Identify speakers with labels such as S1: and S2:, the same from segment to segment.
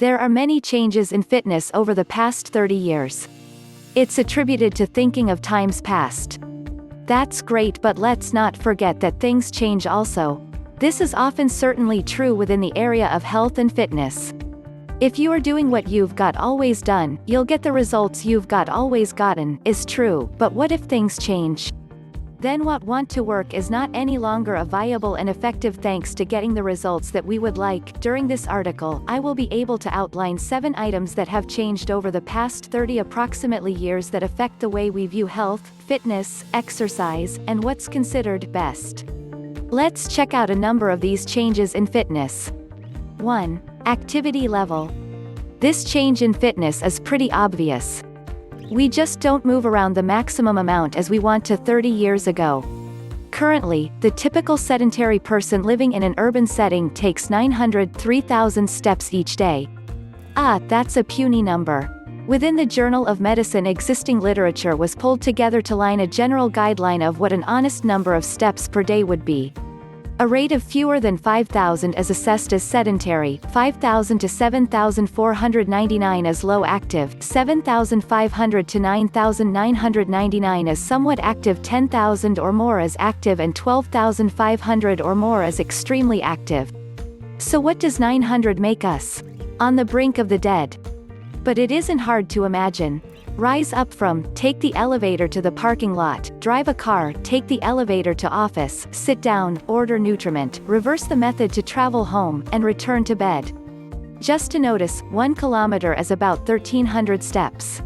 S1: There are many changes in fitness over the past 30 years. It's attributed to thinking of times past. That's great, but let's not forget that things change also. This is often certainly true within the area of health and fitness. If you are doing what you've got always done, you'll get the results you've got always gotten, is true, but what if things change? Then what want to work is not any longer a viable and effective thanks to getting the results that we would like. During this article, I will be able to outline 7 items that have changed over the past 30 approximately years that affect the way we view health, fitness, exercise, and what's considered best. Let's check out a number of these changes in fitness. 1. Activity level. This change in fitness is pretty obvious. We just don't move around the maximum amount as we want to 30 years ago. Currently, the typical sedentary person living in an urban setting takes 903,000 steps each day. That's a puny number. Within the Journal of Medicine, existing literature was pulled together to line a general guideline of what an honest number of steps per day would be. A rate of fewer than 5,000 is assessed as sedentary, 5,000 to 7,499 as low active, 7,500 to 9,999 as somewhat active, 10,000 or more as active, and 12,500 or more as extremely active. So what does 900 make us? On the brink of the dead. But it isn't hard to imagine. Rise up from, take the elevator to the parking lot, drive a car, take the elevator to office, sit down, order nutriment, reverse the method to travel home, and return to bed. Just to notice, 1 kilometer is about 1,300 steps.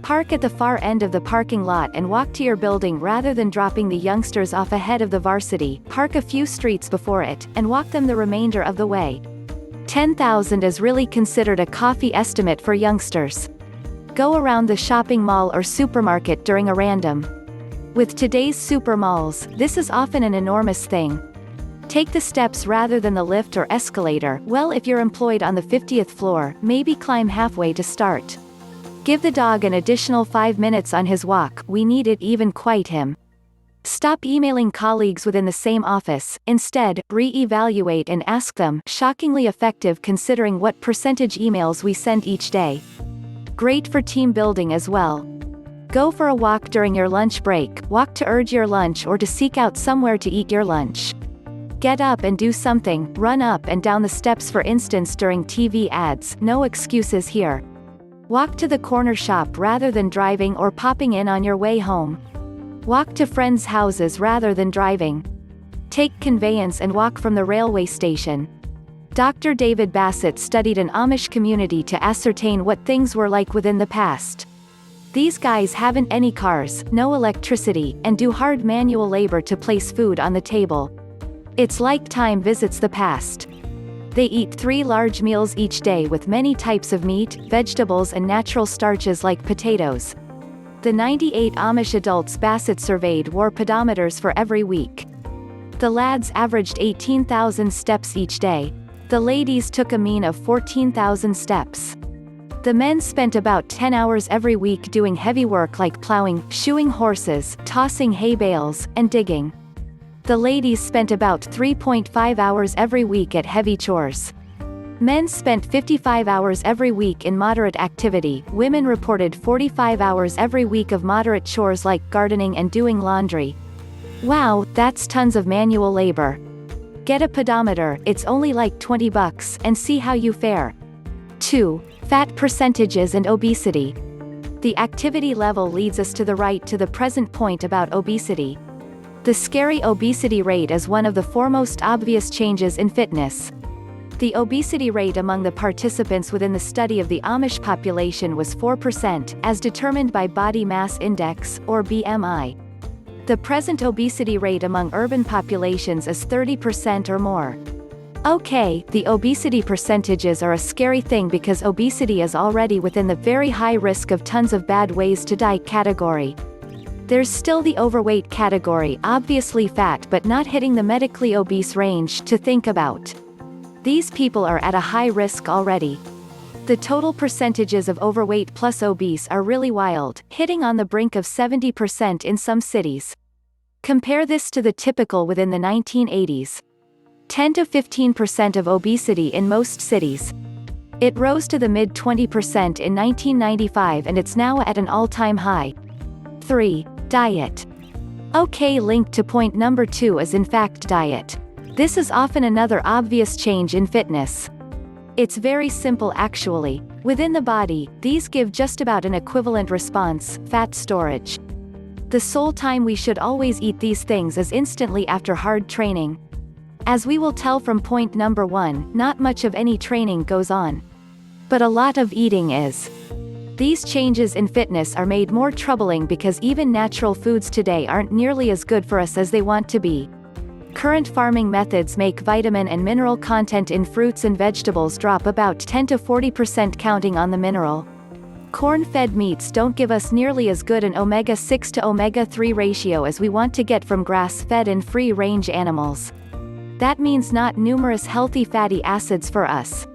S1: Park at the far end of the parking lot and walk to your building rather than dropping the youngsters off ahead of the varsity. Park a few streets before it, and walk them the remainder of the way. 10,000 is really considered a coffee estimate for youngsters. Go around the shopping mall or supermarket during a random. With today's super malls, this is often an enormous thing. Take the steps rather than the lift or escalator. Well, if you're employed on the 50th floor, maybe climb halfway to start. Give the dog an additional 5 minutes on his walk. We need it even quite him. Stop emailing colleagues within the same office. Instead, re-evaluate and ask them. Shockingly effective considering what percentage emails we send each day. Great for team building as well. Go for a walk during your lunch break, walk to urge your lunch or to seek out somewhere to eat your lunch. Get up and do something, run up and down the steps for instance during TV ads, no excuses here. Walk to the corner shop rather than driving or popping in on your way home. Walk to friends' houses rather than driving. Take conveyance and walk from the railway station. Dr. David Bassett studied an Amish community to ascertain what things were like within the past. These guys haven't any cars, no electricity, and do hard manual labor to place food on the table. It's like time visits the past. They eat 3 large meals each day with many types of meat, vegetables and natural starches like potatoes. The 98 Amish adults Bassett surveyed wore pedometers for every week. The lads averaged 18,000 steps each day. The ladies took a mean of 14,000 steps. The men spent about 10 hours every week doing heavy work like plowing, shoeing horses, tossing hay bales, and digging. The ladies spent about 3.5 hours every week at heavy chores. Men spent 55 hours every week in moderate activity. Women reported 45 hours every week of moderate chores like gardening and doing laundry. Wow, that's tons of manual labor. Get a pedometer, it's only like $20, and see how you fare. 2. Fat percentages and obesity. The activity level leads us to the right to the present point about obesity. The scary obesity rate is one of the foremost obvious changes in fitness. The obesity rate among the participants within the study of the Amish population was 4%, as determined by Body Mass Index, or BMI. The present obesity rate among urban populations is 30% or more. Okay, the obesity percentages are a scary thing because obesity is already within the very high risk of tons of bad ways to die category. There's still the overweight category, obviously fat but not hitting the medically obese range, to think about. These people are at a high risk already. The total percentages of overweight plus obese are really wild, hitting on the brink of 70% in some cities. Compare this to the typical within the 1980s. 10 to 15% of obesity in most cities. It rose to the mid-20% in 1995 and it's now at an all-time high. 3. Diet. Okay, linked to point number 2 is in fact diet. This is often another obvious change in fitness. It's very simple actually. Within the body, these give just about an equivalent response: fat storage. The sole time we should always eat these things is instantly after hard training. As we will tell from point number 1, not much of any training goes on. But a lot of eating is. These changes in fitness are made more troubling because even natural foods today aren't nearly as good for us as they want to be. Current farming methods make vitamin and mineral content in fruits and vegetables drop about 10 to 40%, counting on the mineral. Corn-fed meats don't give us nearly as good an omega-6 to omega-3 ratio as we want to get from grass-fed and free-range animals. That means not numerous healthy fatty acids for us.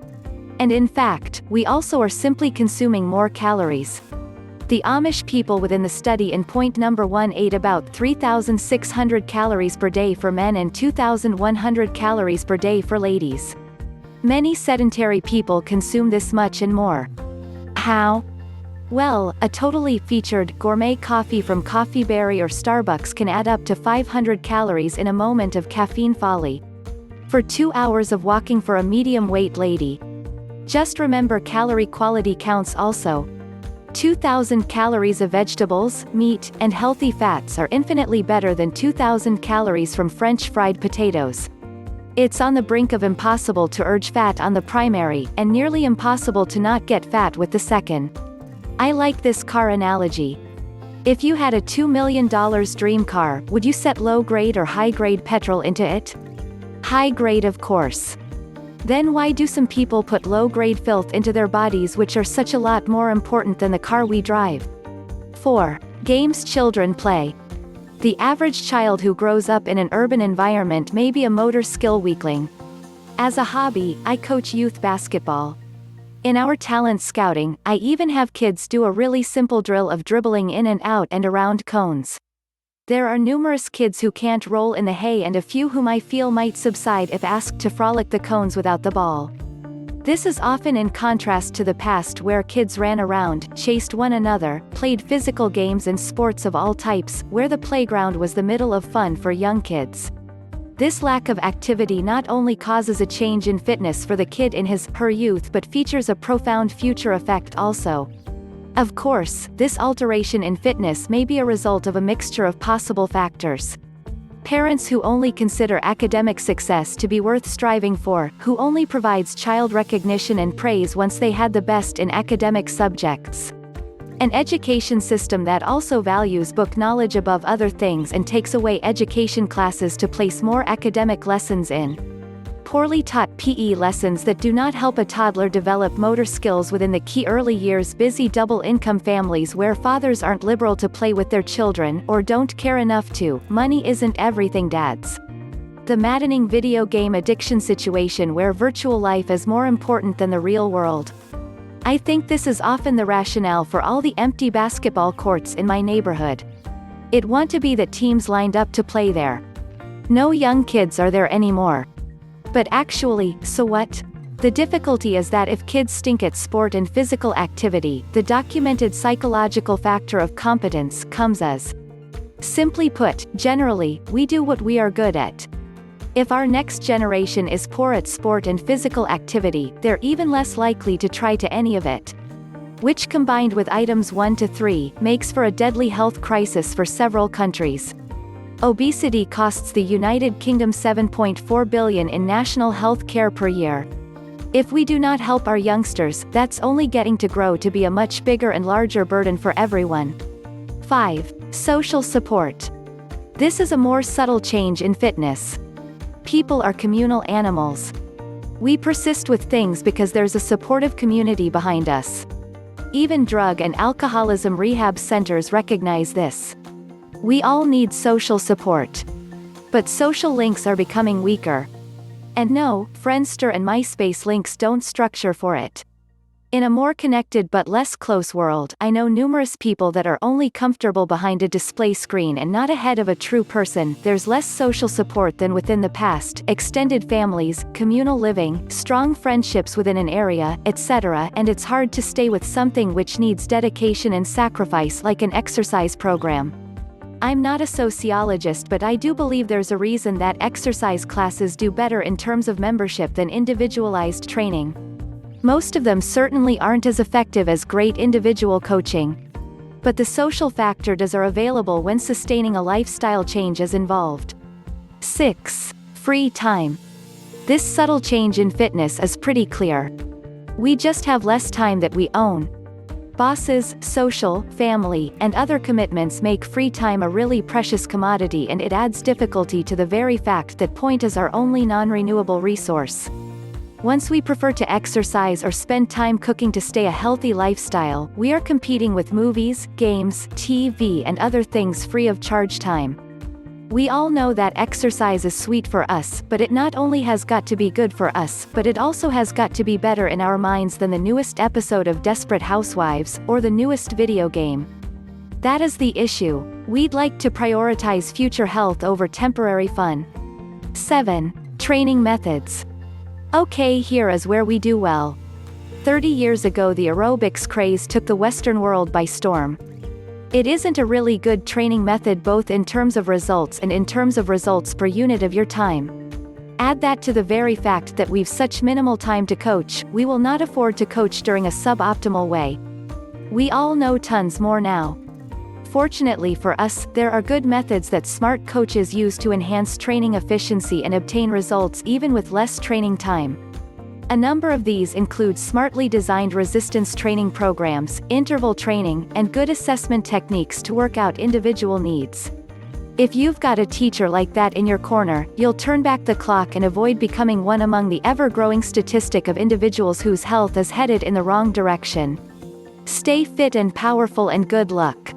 S1: And in fact, we also are simply consuming more calories. The Amish people within the study in point number 1 ate about 3,600 calories per day for men and 2,100 calories per day for ladies. Many sedentary people consume this much and more. How? Well, a totally featured gourmet coffee from Coffee Berry or Starbucks can add up to 500 calories in a moment of caffeine folly. For 2 hours of walking for a medium-weight lady. Just remember, calorie quality counts also. 2,000 calories of vegetables, meat, and healthy fats are infinitely better than 2,000 calories from French fried potatoes. It's on the brink of impossible to urge fat on the primary, and nearly impossible to not get fat with the second. I like this car analogy. If you had a $2 million dream car, would you set low-grade or high-grade petrol into it? High-grade, of course. Then why do some people put low-grade filth into their bodies, which are such a lot more important than the car we drive? 4. Games children play. The average child who grows up in an urban environment may be a motor skill weakling. As a hobby, I coach youth basketball. In our talent scouting, I even have kids do a really simple drill of dribbling in and out and around cones. There are numerous kids who can't roll in the hay and a few whom I feel might subside if asked to frolic the cones without the ball. This is often in contrast to the past, where kids ran around, chased one another, played physical games and sports of all types, where the playground was the middle of fun for young kids. This lack of activity not only causes a change in fitness for the kid in his/her youth, but features a profound future effect also. Of course, this alteration in fitness may be a result of a mixture of possible factors. Parents who only consider academic success to be worth striving for, who only provides child recognition and praise once they had the best in academic subjects. An education system that also values book knowledge above other things and takes away education classes to place more academic lessons in. Poorly taught PE lessons that do not help a toddler develop motor skills within the key early years. Busy double-income families where fathers aren't liberal to play with their children, or don't care enough to. Money isn't everything, dads. The maddening video game addiction situation where virtual life is more important than the real world. I think this is often the rationale for all the empty basketball courts in my neighborhood. It want to be that teams lined up to play there. No young kids are there anymore. But actually, so what? The difficulty is that if kids stink at sport and physical activity, the documented psychological factor of competence comes as. Simply put, generally, we do what we are good at. If our next generation is poor at sport and physical activity, they're even less likely to try to any of it. Which, combined with items 1 to 3, makes for a deadly health crisis for several countries. Obesity costs the United Kingdom $7.4 billion in national health care per year. If we do not help our youngsters, that's only getting to grow to be a much bigger and larger burden for everyone. 5. Social support. This is a more subtle change in fitness. People are communal animals. We persist with things because there's a supportive community behind us. Even drug and alcoholism rehab centers recognize this. We all need social support. But social links are becoming weaker. And no, Friendster and MySpace links don't structure for it. In a more connected but less close world, I know numerous people that are only comfortable behind a display screen and not ahead of a true person. There's less social support than within the past, extended families, communal living, strong friendships within an area, etc., and it's hard to stay with something which needs dedication and sacrifice like an exercise program. I'm not a sociologist, but I do believe there's a reason that exercise classes do better in terms of membership than individualized training. Most of them certainly aren't as effective as great individual coaching. But the social factors are available when sustaining a lifestyle change is involved. 6. Free time. This subtle change in fitness is pretty clear. We just have less time that we own. Bosses, social, family, and other commitments make free time a really precious commodity, and it adds difficulty to the very fact that point is our only non-renewable resource. Once we prefer to exercise or spend time cooking to stay a healthy lifestyle, we are competing with movies, games, TV, and other things free of charge time. We all know that exercise is sweet for us, but it not only has got to be good for us, but it also has got to be better in our minds than the newest episode of Desperate Housewives, or the newest video game. That is the issue. We'd like to prioritize future health over temporary fun. 7. Training methods. Okay, here is where we do well. 30 years ago the aerobics craze took the Western world by storm. It isn't a really good training method both in terms of results and in terms of results per unit of your time. Add that to the very fact that we've such minimal time to coach, we will not afford to coach during a suboptimal way. We all know tons more now. Fortunately for us, there are good methods that smart coaches use to enhance training efficiency and obtain results even with less training time. A number of these include smartly designed resistance training programs, interval training, and good assessment techniques to work out individual needs. If you've got a teacher like that in your corner, you'll turn back the clock and avoid becoming one among the ever-growing statistic of individuals whose health is headed in the wrong direction. Stay fit and powerful, and good luck.